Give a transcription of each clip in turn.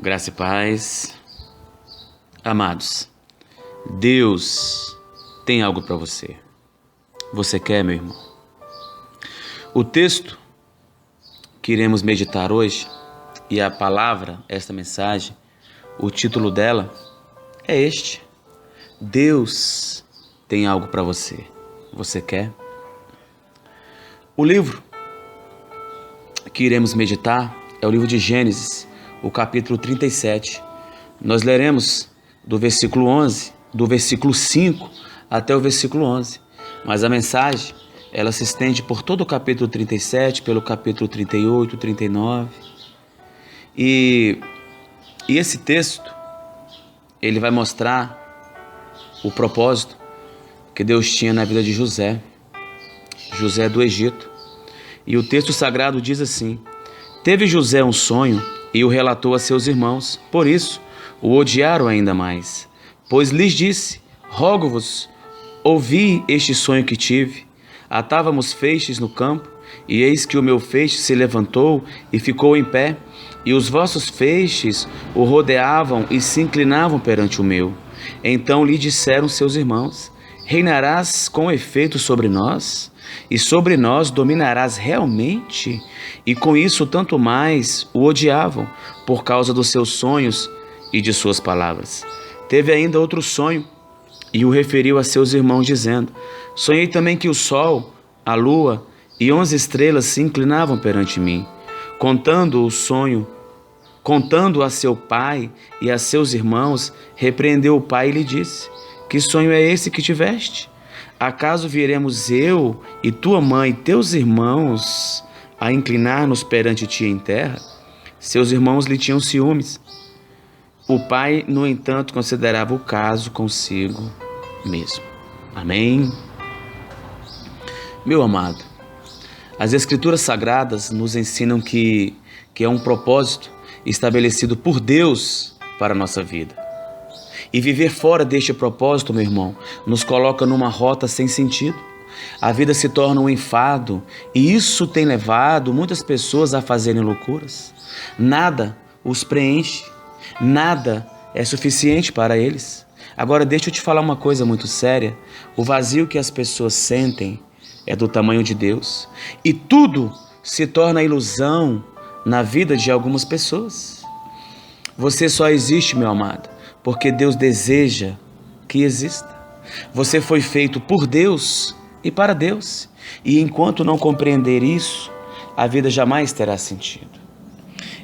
Graça e paz. Amados, Deus tem algo para você. Você quer, meu irmão? O texto que iremos meditar hoje e a palavra, esta mensagem, o título dela é este: Deus tem algo para você. Você quer? O livro que iremos meditar é o livro de Gênesis, o capítulo 37. Nós leremos do versículo 5 até o versículo 11. Mas a mensagem, ela se estende por todo o capítulo 37, pelo capítulo 38, 39. E esse texto, ele vai mostrar o propósito que Deus tinha na vida de José do Egito. E o texto sagrado diz assim: teve José um sonho e o relatou a seus irmãos, por isso o odiaram ainda mais. Pois lhes disse: rogo-vos, ouvi este sonho que tive. Atávamos feixes no campo, e eis que o meu feixe se levantou e ficou em pé, e os vossos feixes o rodeavam e se inclinavam perante o meu. Então lhe disseram seus irmãos: reinarás com efeito sobre nós? E sobre nós dominarás realmente? E com isso tanto mais o odiavam, por causa dos seus sonhos e de suas palavras. Teve ainda outro sonho, e o referiu a seus irmãos, dizendo: sonhei também que o sol, a lua e 11 estrelas se inclinavam perante mim. Contando o sonho, contando a seu pai e a seus irmãos, repreendeu o pai e lhe disse: que sonho é esse que tiveste? Acaso viremos eu e tua mãe e teus irmãos a inclinar-nos perante ti em terra? Seus irmãos lhe tinham ciúmes. O pai, no entanto, considerava o caso consigo mesmo. Amém? Meu amado, as Escrituras Sagradas nos ensinam que é um propósito estabelecido por Deus para a nossa vida. E viver fora deste propósito, meu irmão, nos coloca numa rota sem sentido. A vida se torna um enfado e isso tem levado muitas pessoas a fazerem loucuras. Nada os preenche, nada é suficiente para eles. Agora deixa eu te falar uma coisa muito séria: o vazio que as pessoas sentem é do tamanho de Deus, e tudo se torna ilusão na vida de algumas pessoas. Você só existe, meu amado, porque Deus deseja que exista. Você foi feito por Deus e para Deus, e enquanto não compreender isso, a vida jamais terá sentido.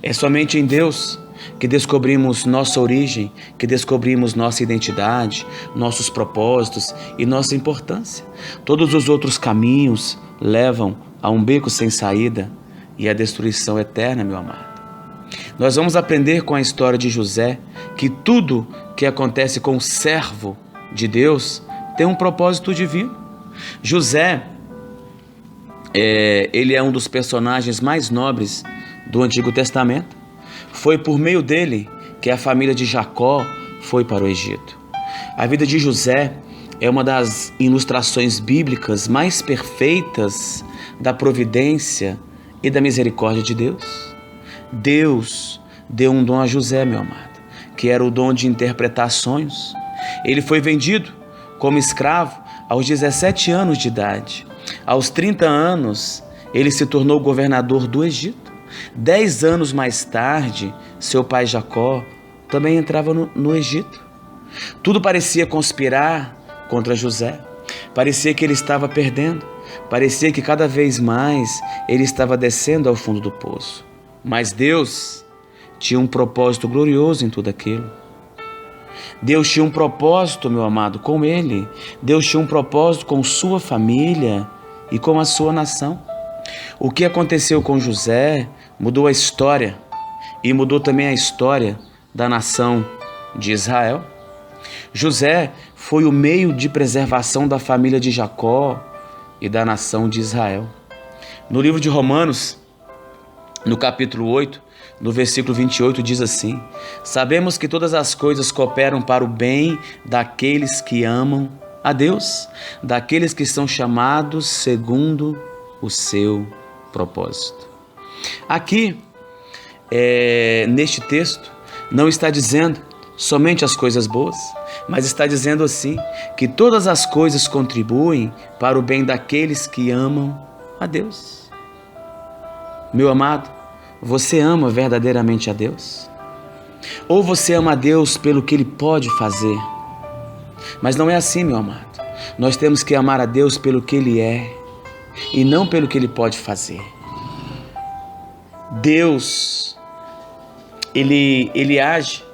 É somente em Deus que descobrimos nossa origem, que descobrimos nossa identidade, nossos propósitos e nossa importância. Todos os outros caminhos levam a um beco sem saída e à destruição eterna, meu amado. Nós vamos aprender com a história de José que tudo que acontece com o servo de Deus tem um propósito divino. José, ele é um dos personagens mais nobres do Antigo Testamento. Foi por meio dele que a família de Jacó foi para o Egito. A vida de José é uma das ilustrações bíblicas mais perfeitas da providência e da misericórdia de Deus. Deus deu um dom a José, meu amado, que era o dom de interpretar sonhos. Ele foi vendido como escravo aos 17 anos de idade. Aos 30 anos, ele se tornou governador do Egito. 10 anos mais tarde, seu pai Jacó também entrava no Egito. Tudo parecia conspirar contra José. Parecia que ele estava perdendo. Parecia que cada vez mais ele estava descendo ao fundo do poço. Mas Deus tinha um propósito glorioso em tudo aquilo. Deus tinha um propósito, meu amado, com ele. Deus tinha um propósito com sua família e com a sua nação. O que aconteceu com José mudou a história e mudou também a história da nação de Israel. José foi o meio de preservação da família de Jacó e da nação de Israel. No livro de Romanos, no capítulo 8, no versículo 28, diz assim: sabemos que todas as coisas cooperam para o bem daqueles que amam a Deus, daqueles que são chamados segundo o seu propósito. Aqui, neste texto, não está dizendo somente as coisas boas, mas está dizendo assim que todas as coisas contribuem para o bem daqueles que amam a Deus. Meu amado, você ama verdadeiramente a Deus? Ou você ama a Deus pelo que Ele pode fazer? Mas não é assim, meu amado. Nós temos que amar a Deus pelo que Ele é e não pelo que Ele pode fazer. Deus, Ele age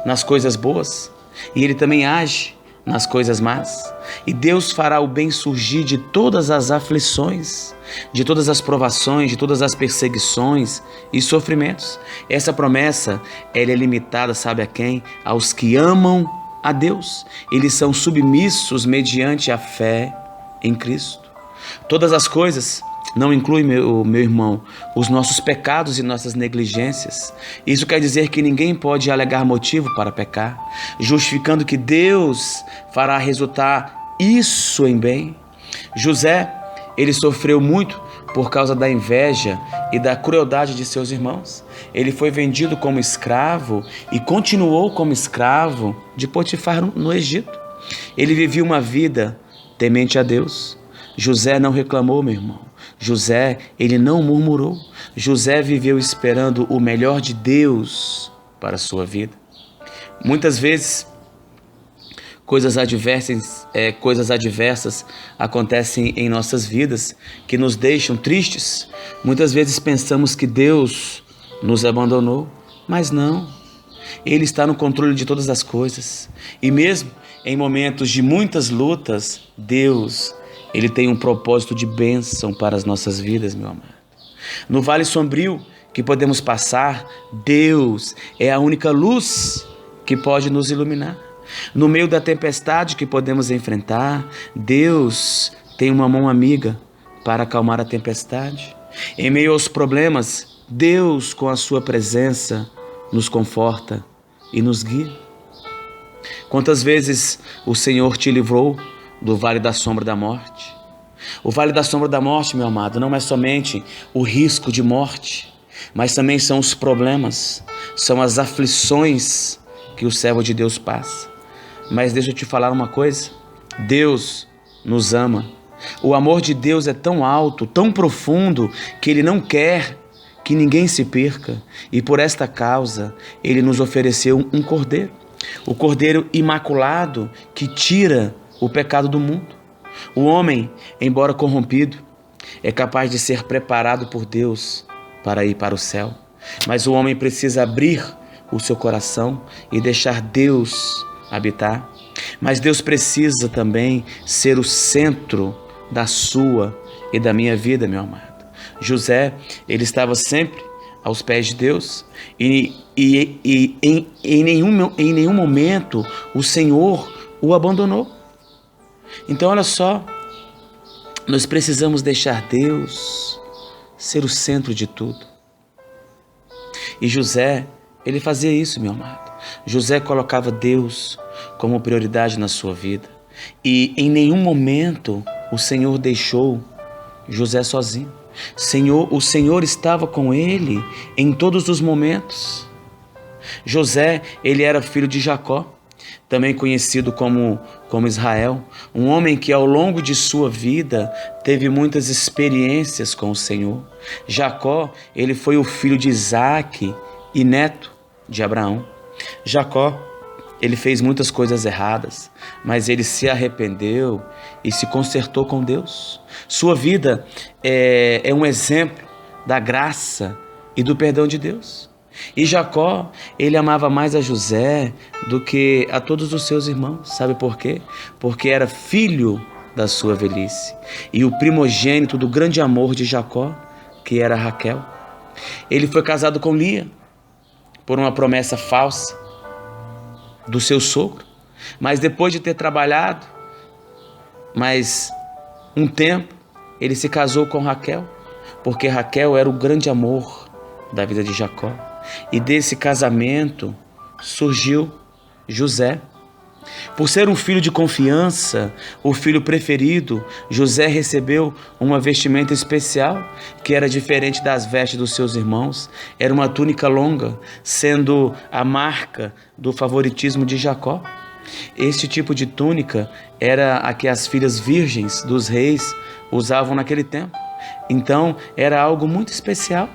nas coisas boas e Ele também age nas coisas más. E Deus fará o bem surgir de todas as aflições, de todas as provações, de todas as perseguições e sofrimentos. Essa promessa, ela é limitada, sabe a quem? Aos que amam a Deus. Eles são submissos mediante a fé em Cristo. Todas as coisas não incluem, meu irmão, os nossos pecados e nossas negligências. Isso quer dizer que ninguém pode alegar motivo para pecar, justificando que Deus fará resultar isso em bem. José, ele sofreu muito por causa da inveja e da crueldade de seus irmãos. Ele foi vendido como escravo e continuou como escravo de Potifar no Egito. Ele vivia uma vida temente a Deus. José não reclamou, meu irmão. José, ele não murmurou. José viveu esperando o melhor de Deus para a sua vida. Muitas vezes, coisas adversas acontecem em nossas vidas que nos deixam tristes. Muitas vezes pensamos que Deus nos abandonou, mas não. Ele está no controle de todas as coisas. E mesmo em momentos de muitas lutas, Deus, Ele tem um propósito de bênção para as nossas vidas, meu amado. No vale sombrio que podemos passar, Deus é a única luz que pode nos iluminar. No meio da tempestade que podemos enfrentar, Deus tem uma mão amiga para acalmar a tempestade. Em meio aos problemas, Deus, com a sua presença, nos conforta e nos guia. Quantas vezes o Senhor te livrou do vale da sombra da morte? O vale da sombra da morte, meu amado, não é somente o risco de morte, mas também são os problemas, são as aflições que o servo de Deus passa. Mas deixa eu te falar uma coisa, Deus nos ama. O amor de Deus é tão alto, tão profundo, que Ele não quer que ninguém se perca. E por esta causa, Ele nos ofereceu um cordeiro. O cordeiro imaculado que tira o pecado do mundo. O homem, embora corrompido, é capaz de ser preparado por Deus para ir para o céu. Mas o homem precisa abrir o seu coração e deixar Deus habitar. Mas Deus precisa também ser o centro da sua e da minha vida, meu amado. José, ele estava sempre aos pés de Deus e em nenhum momento o Senhor o abandonou. Então, olha só, nós precisamos deixar Deus ser o centro de tudo. E José, ele fazia isso, meu amado. José colocava Deus como prioridade na sua vida. E em nenhum momento o Senhor deixou José sozinho. O Senhor estava com ele em todos os momentos. José, ele era filho de Jacó, também conhecido como Israel, um homem que ao longo de sua vida teve muitas experiências com o Senhor. Jacó, ele foi o filho de Isaac e neto de Abraão. Jacó, ele fez muitas coisas erradas, mas ele se arrependeu e se consertou com Deus. Sua vida é um exemplo da graça e do perdão de Deus. E Jacó, ele amava mais a José do que a todos os seus irmãos. Sabe por quê? Porque era filho da sua velhice. E o primogênito do grande amor de Jacó, que era Raquel. Ele foi casado com Lia por uma promessa falsa do seu sogro. Mas depois de ter trabalhado mais um tempo, ele se casou com Raquel, porque Raquel era o grande amor da vida de Jacó. E desse casamento surgiu José. Por ser um filho de confiança, o filho preferido, José recebeu uma vestimenta especial, que era diferente das vestes dos seus irmãos. Era uma túnica longa, sendo a marca do favoritismo de Jacó. Este tipo de túnica era a que as filhas virgens dos reis usavam naquele tempo. Então, era algo muito especial.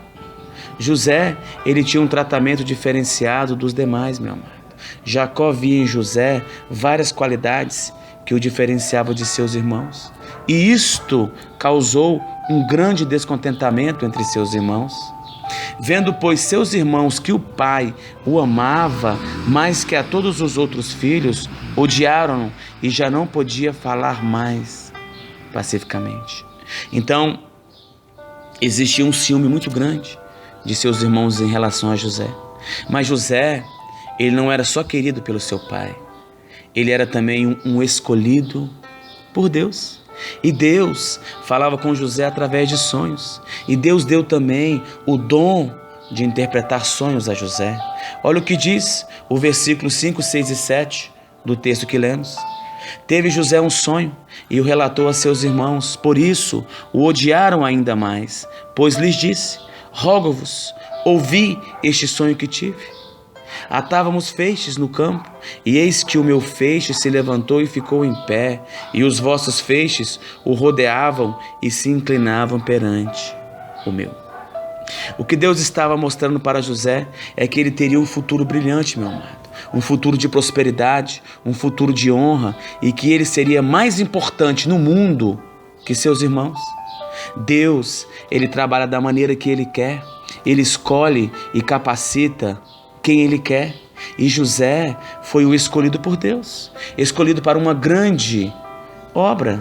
José, ele tinha um tratamento diferenciado dos demais, meu amado. Jacó via em José várias qualidades que o diferenciavam de seus irmãos. E isto causou um grande descontentamento entre seus irmãos. Vendo, pois, seus irmãos que o pai o amava mais que a todos os outros filhos, odiaram-no e já não podia falar mais pacificamente. Então, existia um ciúme muito grande de seus irmãos em relação a José. Mas José, ele não era só querido pelo seu pai, ele era também um escolhido por Deus. E Deus falava com José através de sonhos. E Deus deu também o dom de interpretar sonhos a José. Olha o que diz o versículo 5, 6 e 7 do texto que lemos. Teve José um sonho e o relatou a seus irmãos. Por isso o odiaram ainda mais, pois lhes disse: rogo-vos, ouvi este sonho que tive. Atávamos feixes no campo, e eis que o meu feixe se levantou e ficou em pé, e os vossos feixes o rodeavam e se inclinavam perante o meu. O que Deus estava mostrando para José é que ele teria um futuro brilhante, meu amado. Um futuro de prosperidade, um futuro de honra, e que ele seria mais importante no mundo que seus irmãos. Deus, ele trabalha da maneira que ele quer, ele escolhe e capacita quem ele quer. E José foi o escolhido por Deus, escolhido para uma grande obra.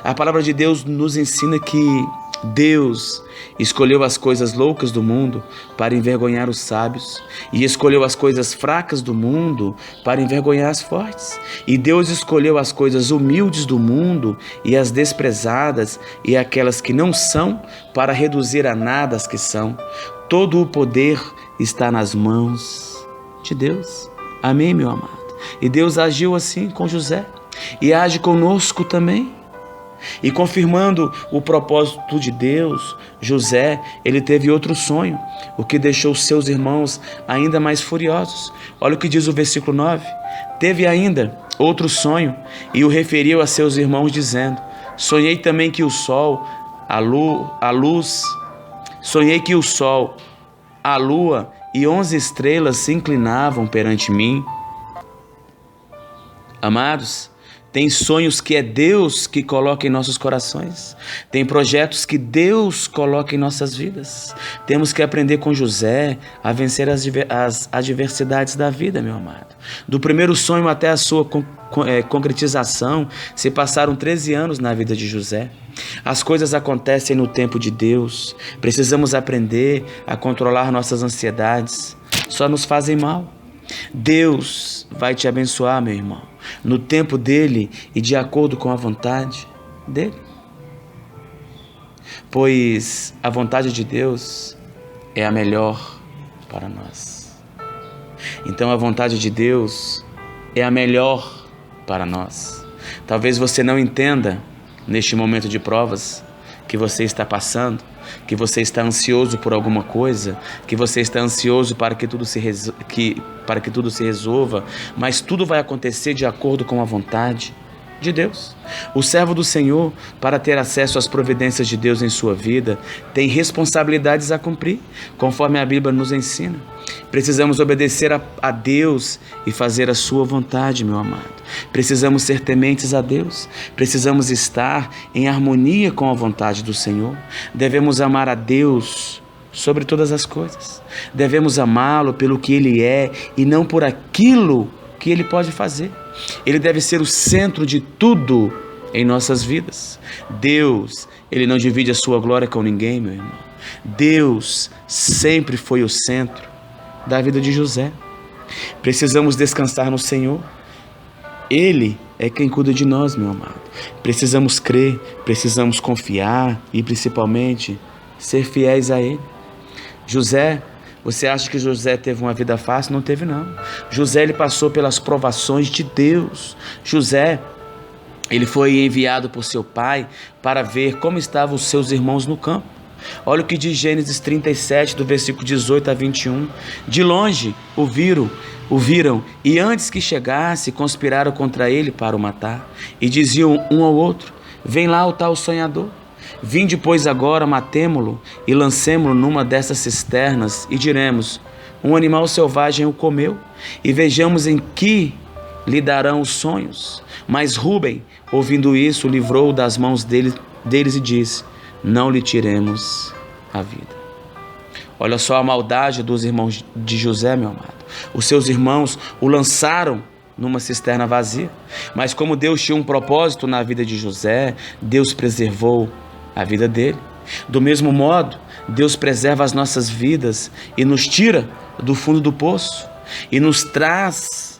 A palavra de Deus nos ensina que Deus escolheu as coisas loucas do mundo para envergonhar os sábios, e escolheu as coisas fracas do mundo para envergonhar as fortes. E Deus escolheu as coisas humildes do mundo e as desprezadas e aquelas que não são, para reduzir a nada as que são. Todo o poder está nas mãos de Deus. Amém, meu amado? E Deus agiu assim com José e age conosco também. E confirmando o propósito de Deus, José, ele teve outro sonho, o que deixou seus irmãos ainda mais furiosos. Olha o que diz o versículo 9. Teve ainda outro sonho e o referiu a seus irmãos, dizendo: sonhei também que o sol, a luz, sonhei que o sol, a lua e 11 estrelas se inclinavam perante mim. Amados, tem sonhos que é Deus que coloca em nossos corações. Tem projetos que Deus coloca em nossas vidas. Temos que aprender com José a vencer as adversidades da vida, meu amado. Do primeiro sonho até a sua concretização, se passaram 13 anos na vida de José. As coisas acontecem no tempo de Deus. Precisamos aprender a controlar nossas ansiedades. Só nos fazem mal. Deus vai te abençoar, meu irmão, no tempo dele e de acordo com a vontade dele. Pois a vontade de Deus é a melhor para nós. Então a vontade de Deus é a melhor para nós. Talvez você não entenda neste momento de provas que você está passando, que você está ansioso por alguma coisa, que você está ansioso para que tudo se resolva, mas tudo vai acontecer de acordo com a vontade de Deus. O servo do Senhor, para ter acesso às providências de Deus em sua vida, tem responsabilidades a cumprir, conforme a Bíblia nos ensina. Precisamos obedecer a Deus e fazer a sua vontade, meu amado. Precisamos ser tementes a Deus. Precisamos estar em harmonia com a vontade do Senhor. Devemos amar a Deus sobre todas as coisas. Devemos amá-lo pelo que Ele é e não por aquilo que Ele pode fazer. Ele deve ser o centro de tudo em nossas vidas. Deus, Ele não divide a sua glória com ninguém, meu irmão. Deus sempre foi o centro da vida de José. Precisamos descansar no Senhor. Ele é quem cuida de nós, meu amado. Precisamos crer, precisamos confiar e principalmente ser fiéis a Ele. José Você acha que José teve uma vida fácil? Não teve, não. José, ele passou pelas provações de Deus. José, ele foi enviado por seu pai para ver como estavam os seus irmãos no campo. Olha o que diz Gênesis 37, do versículo 18 a 21. De longe o viram, e antes que chegasse, conspiraram contra ele para o matar. E diziam um ao outro: vem lá o tal sonhador. Vinde, pois, agora, matemo-lo e lancemo-lo numa dessas cisternas, e diremos: um animal selvagem o comeu, e vejamos em que lhe darão os sonhos. Mas Rúben, ouvindo isso, livrou-o das mãos deles e disse: não lhe tiremos a vida. Olha só a maldade dos irmãos de José, meu amado. Os seus irmãos o lançaram numa cisterna vazia. Mas como Deus tinha um propósito na vida de José, Deus preservou a vida dele. Do mesmo modo, Deus preserva as nossas vidas e nos tira do fundo do poço e nos traz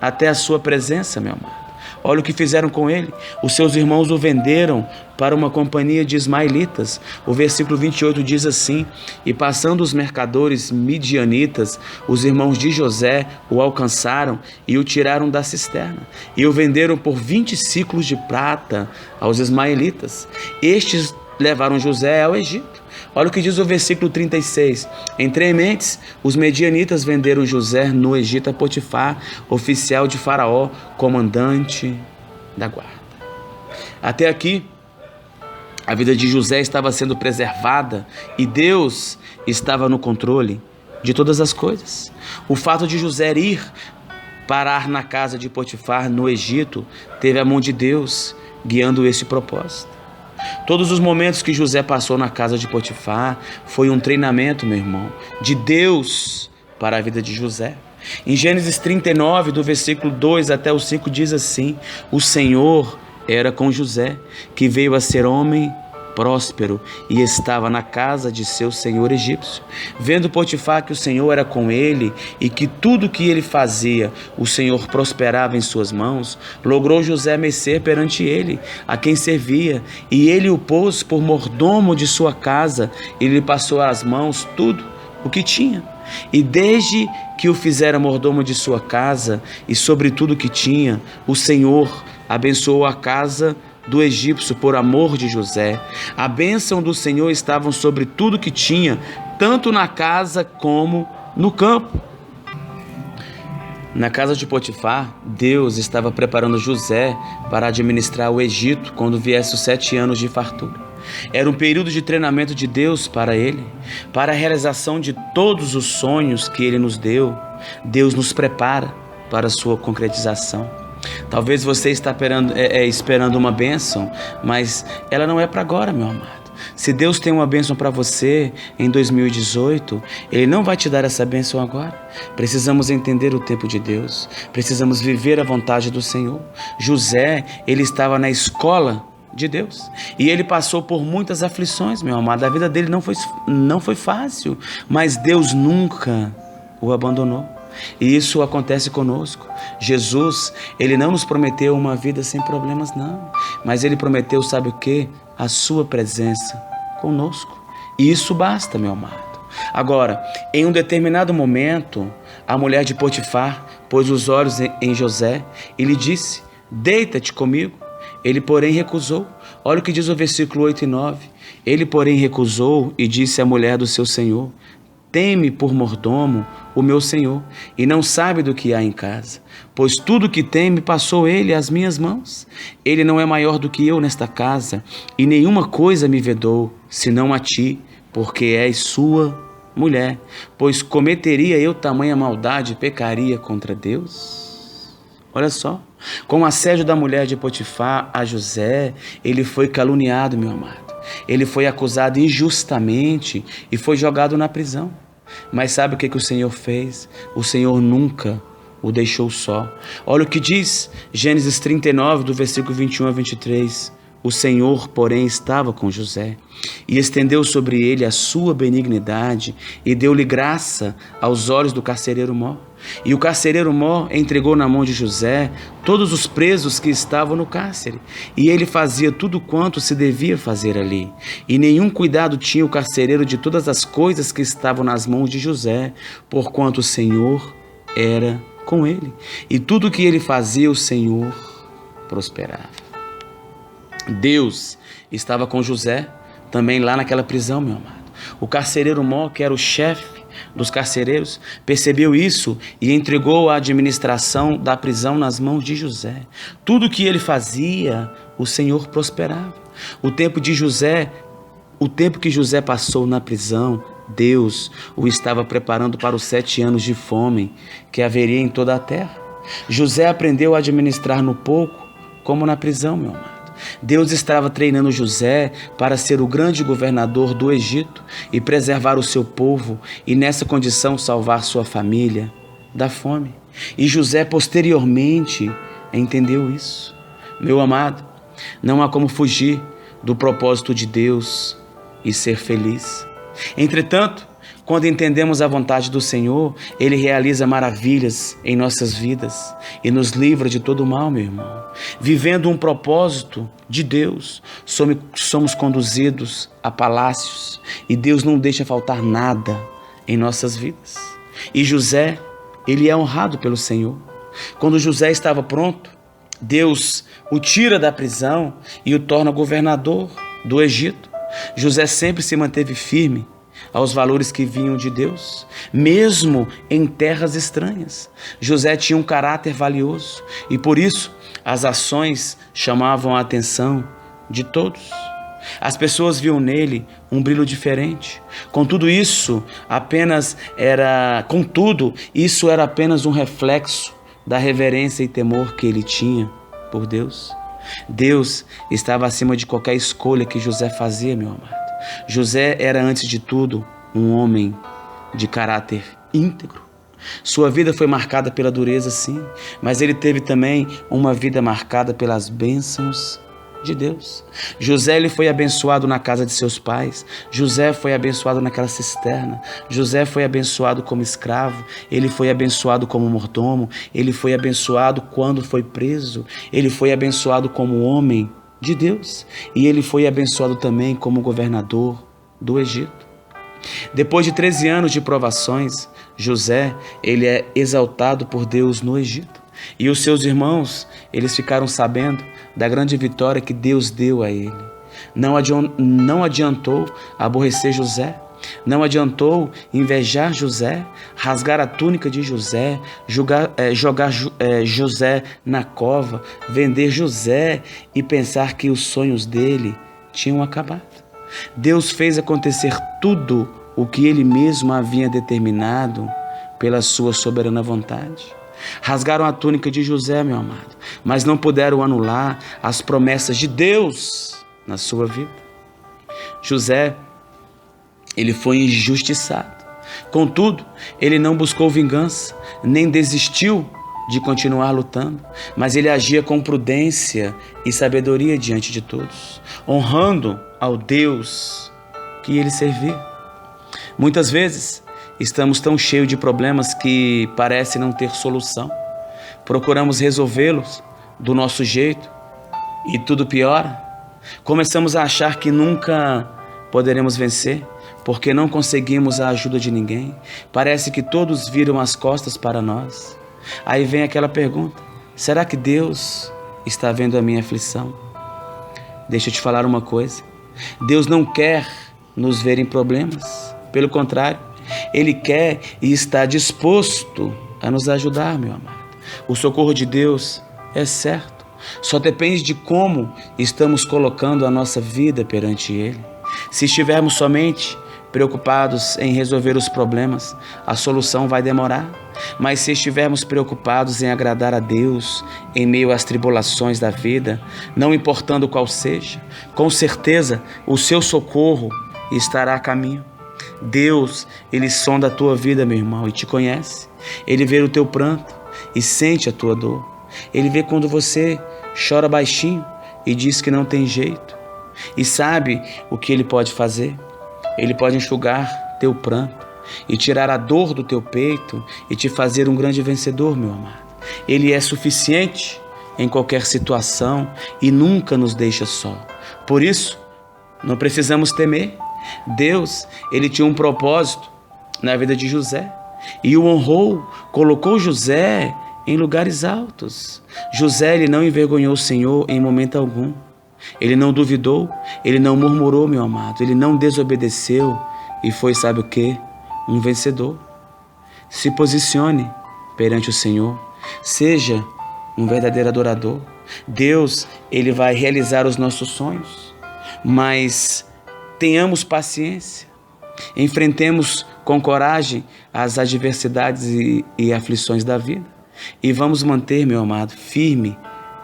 até a sua presença, meu amado. Olha o que fizeram com ele. Os seus irmãos o venderam para uma companhia de ismaelitas. O versículo 28 diz assim: e passando os mercadores midianitas, os irmãos de José o alcançaram e o tiraram da cisterna, e o venderam por 20 siclos de prata aos ismaelitas. Estes levaram José ao Egito. Olha o que diz o versículo 36. Em 3 meses, os medianitas venderam José no Egito a Potifar, oficial de Faraó, comandante da guarda. Até aqui, a vida de José estava sendo preservada e Deus estava no controle de todas as coisas. O fato de José ir parar na casa de Potifar, no Egito, teve a mão de Deus guiando esse propósito. Todos os momentos que José passou na casa de Potifar foi um treinamento, meu irmão, de Deus para a vida de José. Em Gênesis 39, do versículo 2 até o 5, diz assim: o Senhor era com José, que veio a ser homem próspero e estava na casa de seu senhor egípcio. Vendo Potifar que o Senhor era com ele e que tudo que ele fazia, o Senhor prosperava em suas mãos, logrou José mercê perante ele, a quem servia, e ele o pôs por mordomo de sua casa, e lhe passou às mãos tudo o que tinha. E desde que o fizera mordomo de sua casa e sobre tudo que tinha, o Senhor abençoou a casa do egípcio por amor de José. A bênção do Senhor estava sobre tudo que tinha, tanto na casa como no campo. Na casa de Potifar, Deus estava preparando José para administrar o Egito quando viesse os 7 anos de fartura. Era um período de treinamento de Deus para ele, para a realização de todos os sonhos que ele nos deu. Deus nos prepara para a sua concretização. Talvez você está esperando uma bênção, mas ela não é para agora, meu amado. Se Deus tem uma bênção para você em 2018, Ele não vai te dar essa bênção agora. Precisamos entender o tempo de Deus, precisamos viver a vontade do Senhor. José, ele estava na escola de Deus e ele passou por muitas aflições, meu amado. A vida dele não foi fácil, mas Deus nunca o abandonou. E isso acontece conosco. Jesus, ele não nos prometeu uma vida sem problemas, não. Mas ele prometeu, sabe o quê? A sua presença conosco. E isso basta, meu amado. Agora, em um determinado momento, a mulher de Potifar pôs os olhos em José e lhe disse: deita-te comigo. Ele, porém, recusou. Olha o que diz o versículo 8 e 9. Ele, porém, recusou e disse à mulher do seu senhor: teme por mordomo o meu senhor, e não sabe do que há em casa, pois tudo que tem me passou ele às minhas mãos. Ele não é maior do que eu nesta casa, e nenhuma coisa me vedou, senão a ti, porque és sua mulher. Pois cometeria eu tamanha maldade e pecaria contra Deus? Olha só, com o assédio da mulher de Potifar a José, ele foi caluniado, meu amado. Ele foi acusado injustamente e foi jogado na prisão. Mas sabe o que o Senhor fez? O Senhor nunca o deixou só. Olha o que diz Gênesis 39, do versículo 21 a 23. O Senhor, porém, estava com José e estendeu sobre ele a sua benignidade e deu-lhe graça aos olhos do carcereiro-mor. E o carcereiro-mor entregou na mão de José todos os presos que estavam no cárcere, e ele fazia tudo quanto se devia fazer ali. E nenhum cuidado tinha o carcereiro de todas as coisas que estavam nas mãos de José, porquanto o Senhor era com ele. E tudo que ele fazia, o Senhor prosperava. Deus estava com José também lá naquela prisão, meu amado. O carcereiro-mor, que era o chefe dos carcereiros, percebeu isso e entregou a administração da prisão nas mãos de José. Tudo que ele fazia, o Senhor prosperava. O tempo que José passou na prisão, Deus o estava preparando para os 7 anos de fome que haveria em toda a terra. José aprendeu a administrar no pouco, como na prisão, meu amado. Deus estava treinando José para ser o grande governador do Egito e preservar o seu povo e nessa condição salvar sua família da fome. E José posteriormente entendeu isso. Meu amado, não há como fugir do propósito de Deus e ser feliz. Entretanto, quando entendemos a vontade do Senhor, Ele realiza maravilhas em nossas vidas e nos livra de todo o mal, meu irmão. Vivendo um propósito de Deus, somos conduzidos a palácios e Deus não deixa faltar nada em nossas vidas. E José, ele é honrado pelo Senhor. Quando José estava pronto, Deus o tira da prisão e o torna governador do Egito. José sempre se manteve firme aos valores que vinham de Deus, mesmo em terras estranhas. José tinha um caráter valioso e por isso as ações chamavam a atenção de todos. As pessoas viam nele um brilho diferente. Contudo, isso era apenas um reflexo da reverência e temor que ele tinha por Deus. Deus estava acima de qualquer escolha que José fazia, meu amado. José era, antes de tudo, um homem de caráter íntegro. Sua vida foi marcada pela dureza, sim, mas ele teve também uma vida marcada pelas bênçãos de Deus. José, ele foi abençoado na casa de seus pais. José foi abençoado naquela cisterna. José foi abençoado como escravo. Ele foi abençoado como mordomo. Ele foi abençoado quando foi preso. Ele foi abençoado como homem de Deus. E ele foi abençoado também como governador do Egito. Depois de 13 anos de provações, José, ele é exaltado por Deus no Egito. E os seus irmãos, eles ficaram sabendo da grande vitória que Deus deu a ele. Não adiantou aborrecer José, não adiantou invejar José, rasgar a túnica de José, jogar José na cova, vender José e pensar que os sonhos dele tinham acabado. Deus fez acontecer tudo o que ele mesmo havia determinado pela sua soberana vontade. Rasgaram a túnica de José, meu amado, mas não puderam anular as promessas de Deus na sua vida. José, ele foi injustiçado. Contudo, ele não buscou vingança, nem desistiu de continuar lutando, mas ele agia com prudência e sabedoria diante de todos, honrando ao Deus que ele servia. Muitas vezes estamos tão cheios de problemas que parece não ter solução. Procuramos resolvê-los do nosso jeito e tudo piora. Começamos a achar que nunca poderemos vencer porque não conseguimos a ajuda de ninguém. Parece que todos viram as costas para nós. Aí vem aquela pergunta: será que Deus está vendo a minha aflição? Deixa eu te falar uma coisa. Deus não quer nos ver em problemas. Pelo contrário, Ele quer e está disposto a nos ajudar, meu amado. O socorro de Deus é certo. Só depende de como estamos colocando a nossa vida perante Ele. Se estivermos somente preocupados em resolver os problemas, a solução vai demorar. Mas se estivermos preocupados em agradar a Deus em meio às tribulações da vida, não importando qual seja, com certeza o seu socorro estará a caminho. Deus, Ele sonda a tua vida, meu irmão, e te conhece. Ele vê o teu pranto e sente a tua dor. Ele vê quando você chora baixinho e diz que não tem jeito. E sabe o que Ele pode fazer? Ele pode enxugar teu pranto e tirar a dor do teu peito e te fazer um grande vencedor, meu amado. Ele é suficiente em qualquer situação e nunca nos deixa só. Por isso, não precisamos temer. Deus, Ele tinha um propósito na vida de José e o honrou, colocou José em lugares altos. José, ele não envergonhou o Senhor em momento algum. Ele não duvidou, ele não murmurou, meu amado, ele não desobedeceu e foi, sabe o quê? Um vencedor. Se posicione perante o Senhor, seja um verdadeiro adorador. Deus, Ele vai realizar os nossos sonhos, mas tenhamos paciência, enfrentemos com coragem as adversidades e aflições da vida e vamos manter, meu amado, firme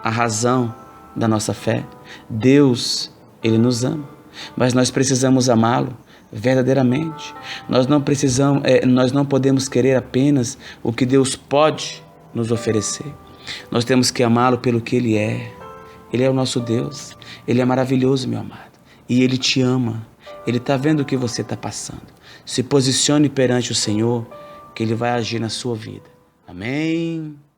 a razão da nossa fé. Deus, Ele nos ama, mas nós precisamos amá-lo verdadeiramente. Nós não podemos querer apenas o que Deus pode nos oferecer. Nós temos que amá-lo pelo que Ele é. Ele é o nosso Deus. Ele é maravilhoso, meu amado. E Ele te ama. Ele está vendo o que você está passando. Se posicione perante o Senhor, que Ele vai agir na sua vida. Amém.